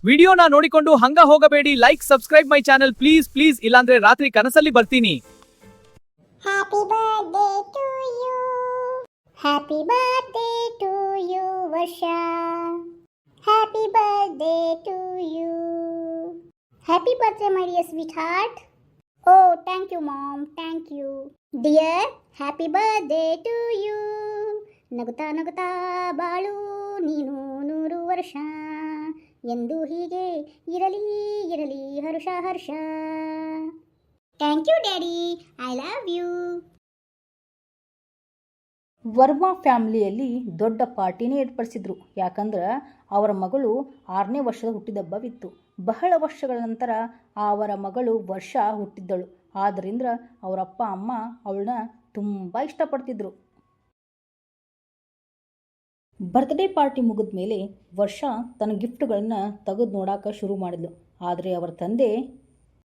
ವಿಡಿಯೋನ ನೋಡಿಕೊಂಡು ಹಂಗ ಹೋಗಬೇಡಿ. Like subscribe my channel please ಇಲ್ಲಾಂದ್ರೆ ರಾತ್ರಿ ಕನಸಲ್ಲಿ ಬರ್ತೀನಿ. Happy birthday to you. Happy birthday to you, Varsha. Happy birthday to you. Happy birthday, my dear sweetheart. Oh, thank you, Mom. Thank you. Dear, happy birthday to you. ನಗುತ್ತಾ ನಗುತ್ತಾ ಬಾಳು ನೀನು 100 ವರ್ಷ ಎಂದು ಹೀಗೆ ಇರಲಿ ಇರಲಿ ಹರ್ಷ ಹರ್ಷ. Thank you daddy, I love you. Varma ಫ್ಯಾಮಿಲಿಯಲ್ಲಿ ದೊಡ್ಡ ಪಾರ್ಟಿನೇ ಏರ್ಪಡಿಸಿದ್ರು. ಯಾಕಂದ್ರೆ ಅವರ ಮಗಳು 6ನೇ ವರ್ಷದ ಹುಟ್ಟಿದಬ್ಬವಿತ್ತು. ಬಹಳ ವರ್ಷಗಳ ನಂತರ ಅವರ ಮಗಳು ವರ್ಷ ಹುಟ್ಟಿದ್ದಳು. ಆದ್ದರಿಂದ ಅವರಪ್ಪ ಅಮ್ಮ ಅವಳನ್ನ ತುಂಬ ಇಷ್ಟಪಡ್ತಿದ್ರು. ಬರ್ತ್ಡೇ ಪಾರ್ಟಿ ಮುಗಿದ ಮೇಲೆ ವರ್ಷ ತನ್ನ ಗಿಫ್ಟ್ಗಳನ್ನು ತೆಗೆದು ನೋಡೋಕೆ ಶುರು ಮಾಡಿದ್ಲು. ಆದರೆ ಅವರ ತಂದೆ,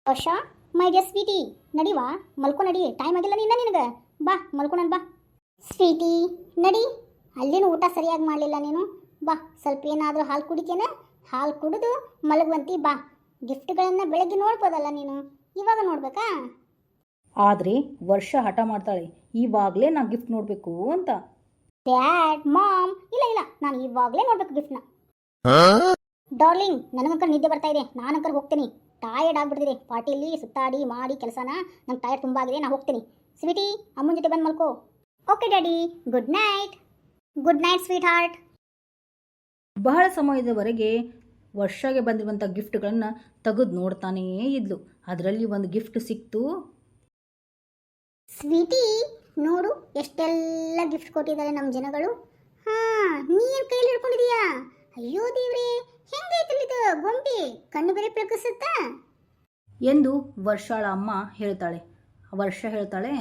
ವರ್ಷ ಮೈ ಡಿಯರ್ ಸ್ವೀಟಿ, ನಡಿವಾ ಮಲ್ಕೊ ನಡಿ, ಟೈಮ್ ಆಗಿಲ್ಲ ನಿನಗೆ, ಬಾ ಮಲ್ಕೊಣ ಬಾ. ಸ್ವೀಟಿ ನಡಿ, ಅಲ್ಲೇನು ಊಟ ಸರಿಯಾಗಿ ಮಾಡಲಿಲ್ಲ ನೀನು, ಬಾ ಸ್ವಲ್ಪ ಏನಾದರೂ ಹಾಲು ಕುಡಿತೇನೆ, ಹಾಲು ಕುಡಿದು ಮಲಗುವಂತಿ ಬಾ. ಗಿಫ್ಟ್ಗಳನ್ನು ಬೆಳಗ್ಗೆ ನೋಡ್ಬೋದಲ್ಲ ನೀನು, ಇವಾಗ ನೋಡ್ಬೇಕಾ? ಆದರೆ ವರ್ಷ ಹಠ ಮಾಡ್ತಾಳೆ, ಇವಾಗಲೇ ನಾ ಗಿಫ್ಟ್ ನೋಡಬೇಕು ಅಂತ. ಡ್ಯಾಡ್, ಮಾಮ್, ಇಲ್ಲ ನಾನು ಇವಾಗಲೇ ನೋಡ್ಬೇಕು ಗಿಫ್ಟ್ನ. ಡಾರ್ಲಿಂಗ್, ನನಗಂಕರ್ ನಿದ್ದೆ ಬರ್ತಾ ಇದೆ, ನಾನಂಕರ್ ಹೋಗ್ತೀನಿ. ಟಯರ್ಡ್ ಆಗಿಬಿಡ್ತಿದೆ ಪಾರ್ಟಿಯಲ್ಲಿ ಸುತ್ತಾಡಿ ಮಾಡಿ ಕೆಲಸನ, ನಂಗೆ ಟಯರ್ಡ್ ತುಂಬ ಆಗಿದೆ, ನಾನು ಹೋಗ್ತೀನಿ. ಸ್ವೀಟಿ, ಅಮ್ಮನ ಜೊತೆ ಬಂದು ಮಲ್ಕೋ. Okay daddy, good night. Good night sweet heart. ಬಹಳ ಸಮಯದವರೆಗೆ ವರ್ಷಗೆ ಬಂದಿರುವಂಥ ಗಿಫ್ಟ್ಗಳನ್ನು ತೆಗೆದು ನೋಡ್ತಾನೇ ಇದ್ಲು. ಅದರಲ್ಲಿ ಒಂದು ಗಿಫ್ಟ್ ಸಿಕ್ತು. ಸ್ವೀಟಿ ನೋಡು, ಎಷ್ಟೆಲ್ಲ ಗಿಫ್ಟ್ ಕೊಟ್ಟಿದ್ದಾರೆ ನಮ್ಮ ಜನಗಳು. ನೀನು ಕೈಲಿ ಹಿಡ್ಕೊಂಡಿದೀಯಾ? ಅಯ್ಯೋ ದೇವ್ರೆ, ಹೆಂಗೈತಿಲ್ಲಿದು ಗೊಂಬೆ, ಕಣ್ಣು ಬೇರೆ ಪ್ರಕಸುತ್ತಾ ಎಂದು ವರ್ಷಾಳ ಅಮ್ಮ ಹೇಳ್ತಾಳೆ. ವರ್ಷ ಹೇಳ್ತಾಳೆ,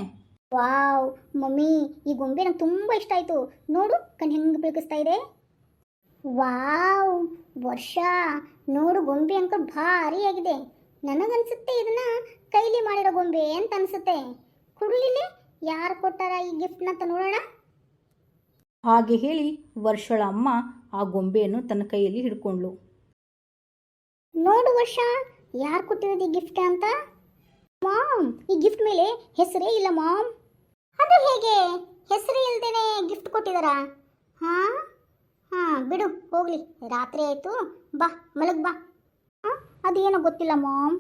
ವಾವ್ ಮಮ್ಮಿ, ಈ ಗೊಂಬೆ ನಂಗೆ ತುಂಬ ಇಷ್ಟ ಆಯಿತು. ನೋಡು ಕಣ್ಣು ಹೆಂಗೆ ಬೆಳಗಿಸ್ತಾ ಇದೆ. ವಾವ್ ವರ್ಷ, ನೋಡು ಗೊಂಬೆ ಅಂಕ ಭಾರಿ ಆಗಿದೆ. ನನಗನ್ಸುತ್ತೆ ಇದನ್ನ ಕೈಲಿ ಮಾಡಿರೋ ಗೊಂಬೆ ಅಂತ ಅನ್ಸುತ್ತೆ. ಕುಡಲಿಲ್ಲ, ಯಾರು ಕೊಟ್ಟಾರ ಈ ಗಿಫ್ಟ್ನ ಅಂತ ನೋಡೋಣ. ಹಾಗೆ ಹೇಳಿ ವರ್ಷಳ ಅಮ್ಮ ಆ ಗೊಂಬೆಯನ್ನು ತನ್ನ ಕೈಯಲ್ಲಿ ಹಿಡ್ಕೊಂಡ್ಳು. ನೋಡು ವರ್ಷ, ಯಾರು ಕೊಟ್ಟಿರೋದು ಈ ಗಿಫ್ಟ್ ಅಂತ. ಮಾಮ್, ಈ ಗಿಫ್ಟ್ ಮೇಲೆ ಹೆಸರೇ ಇಲ್ಲ ಮಾಮ್. ಅದು ಹೇಗೆ ಹೆಸರೇ ಇಲ್ದೇನೆ ಗಿಫ್ಟ್ ಕೊಟ್ಟಿದಾರಾ? ಹಾಂ ಬಿಡು ಹೋಗ್ಲಿ, ರಾತ್ರಿ ಆಯಿತು, ಬಾ ಮಲಗ್ ಬಾ. ಅದೇನೋ ಗೊತ್ತಿಲ್ಲ ಮಾಮ್.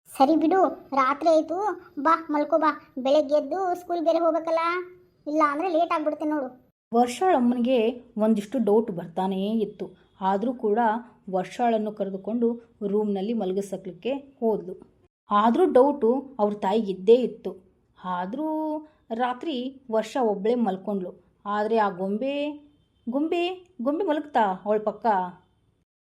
ಸರಿ ಬಿಡು, ರಾತ್ರಿ ಆಯಿತು, ಬಾ ಮಲ್ಕೋ ಬಾ. ಬೆಳಗ್ಗೆ ಎದ್ದು ಸ್ಕೂಲ್ ಬೇರೆ ಹೋಗ್ಬೇಕಲ್ಲ, ಇಲ್ಲ ಅಂದರೆ ಲೇಟ್ ಆಗಿಬಿಡುತ್ತೆ ನೋಡು. ವರ್ಷಾಳಮ್ಮನಿಗೆ ಒಂದಿಷ್ಟು ಡೌಟ್ ಬರ್ತಾನೇ ಇತ್ತು. ಆದರೂ ಕೂಡ ವರ್ಷಾಳನ್ನು ಕರೆದುಕೊಂಡು ರೂಮ್ನಲ್ಲಿ ಮಲಗಿಸಲಿಕ್ಕೆ ಹೋದ್ಲು. ಆದರೂ ಡೌಟು ಅವ್ರ ತಾಯಿಗಿದ್ದೇ ಇತ್ತು. ಆದರೂ ರಾತ್ರಿ ವರ್ಷ ಒಬ್ಬಳೇ ಮಲ್ಕೊಂಡ್ಳು. ಆದರೆ ಆ ಗೊಂಬೆ ಗೊಂಬೆ ಗೊಂಬೆ ಮಲಗ್ತಾ ಅವಳ ಪಕ್ಕ.